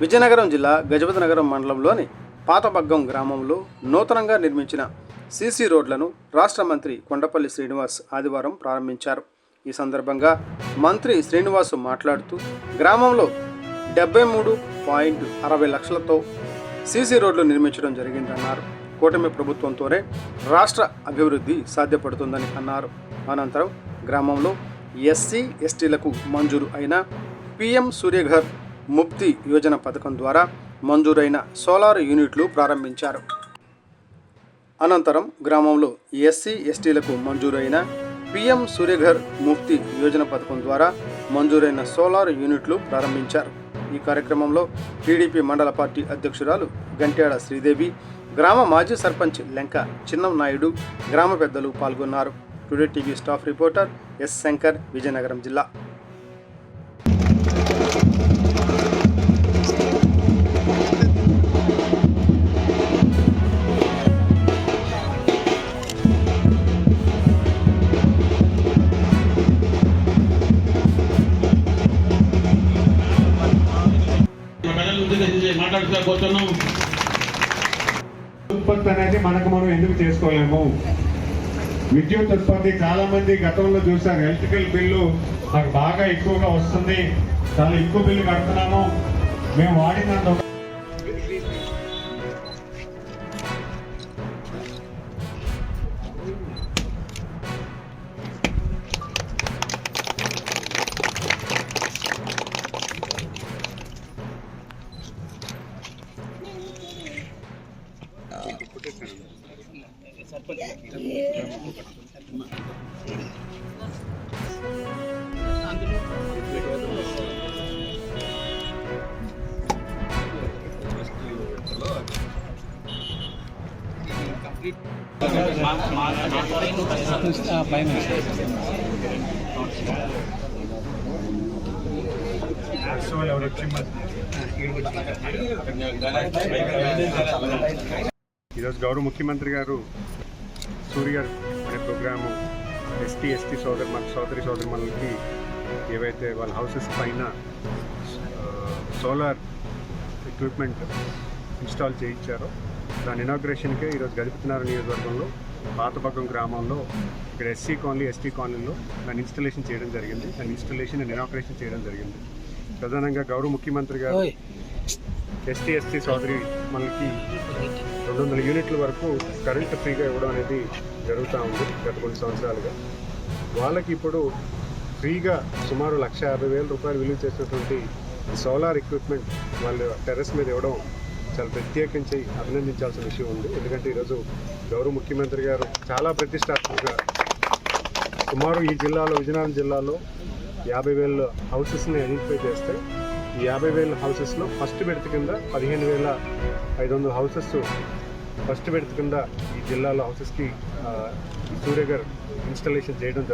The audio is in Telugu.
విజయనగరం జిల్లా గజపతినగరం మండలంలోని పాతబగ్గం గ్రామంలో నూతనంగా నిర్మించిన సీసీ రోడ్లను రాష్ట్ర మంత్రి కొండపల్లి శ్రీనివాస్ ఆదివారం ప్రారంభించారు. ఈ సందర్భంగా మంత్రి శ్రీనివాస్ మాట్లాడుతూ గ్రామంలో 73.60 లక్షలతో సీసీ రోడ్లు నిర్మించడం జరిగిందన్నారు. కూటమి ప్రభుత్వంతోనే రాష్ట్ర అభివృద్ధి సాధ్యపడుతుందని అన్నారు. అనంతరం గ్రామంలో ఎస్సీ ఎస్టీలకు మంజూరు అయిన పీఎం సూర్యఘర్ ముఫ్తీ యోజన పథకం ద్వారా మంజూరైన సోలార్ యూనిట్లు ప్రారంభించారు. అనంతరం గ్రామంలో ఎస్సీ ఎస్టీలకు మంజూరైన పీఎం సూర్యఘర్ ముఫ్తీ యోజన పథకం ద్వారా మంజూరైన సోలార్ యూనిట్లు ప్రారంభించారు. ఈ కార్యక్రమంలో టీడీపీ మండల పార్టీ అధ్యక్షురాలు గంట్యాడ శ్రీదేవి, గ్రామ మాజీ సర్పంచ్ లెంక చిన్నం నాయుడు, గ్రామ పెద్దలు పాల్గొన్నారు. Today TV staff reporter yes Shankar, Vizianagaram జిల్లా. ఉత్పత్తి అనేది మనం ఎందుకు చేసుకోలేము? విద్యుత్ ఉత్పత్తి చాలా మంది గతంలో చూసారు. ఎలక్ట్రికల్ బిల్లు నాకు బాగా ఎక్కువగా వస్తుంది, చాలా ఎక్కువ బిల్లు కడుతున్నాము, మేము వాడినంత ఈరోజు గౌరవ ముఖ్యమంత్రి గారు సూర్య అనే ప్రోగ్రాము ఎస్టీ సోదరిమణులకి ఏవైతే వాళ్ళ హౌసెస్ పైన సోలార్ ఎక్విప్మెంట్ ఇన్స్టాల్ చేయించారో దాని ఇనాగ్రేషన్కే ఈరోజు గజపతినగరం నియోజకవర్గంలో పాతబగ్గం గ్రామంలో ఇక్కడ ఎస్సీ కాలనీ, ఎస్టీ కాలనీలో దాన్ని ఇన్స్టాలేషన్ చేయడం జరిగింది. దాని ఇన్స్టాలేషన్ అండ్ ఇనాగ్రేషన్ చేయడం జరిగింది. ప్రధానంగా గౌరవ ముఖ్యమంత్రి గారు ఎస్టీ సోదరి మనకి 200 యూనిట్ల వరకు కరెంటు ఫ్రీగా ఇవ్వడం అనేది జరుగుతూ ఉంది గత కొన్ని సంవత్సరాలుగా. వాళ్ళకి ఇప్పుడు ఫ్రీగా సుమారు 1,50,000 రూపాయలు విలువ చేసినటువంటి సోలార్ ఎక్విప్మెంట్ వాళ్ళు టెర్రస్ మీద ఇవ్వడం చాలా ప్రత్యేకించి అభినందించాల్సిన విషయం ఉంది. ఎందుకంటే ఈరోజు గౌరవ ముఖ్యమంత్రి గారు చాలా ప్రతిష్టాత్మకంగా సుమారు ఈ జిల్లాలో, విజయనగరం జిల్లాలో 50,000 హౌసెస్ని ఐడెంటిఫై చేస్తే ఈ 50,000 హౌసెస్లో ఫస్ట్ విడత కింద 15,500 హౌసెస్ ఫస్ట్ విడత కింద ఈ జిల్లాలో హౌసెస్కి సూర్యఘర్ ఇన్స్టాలేషన్ చేయడం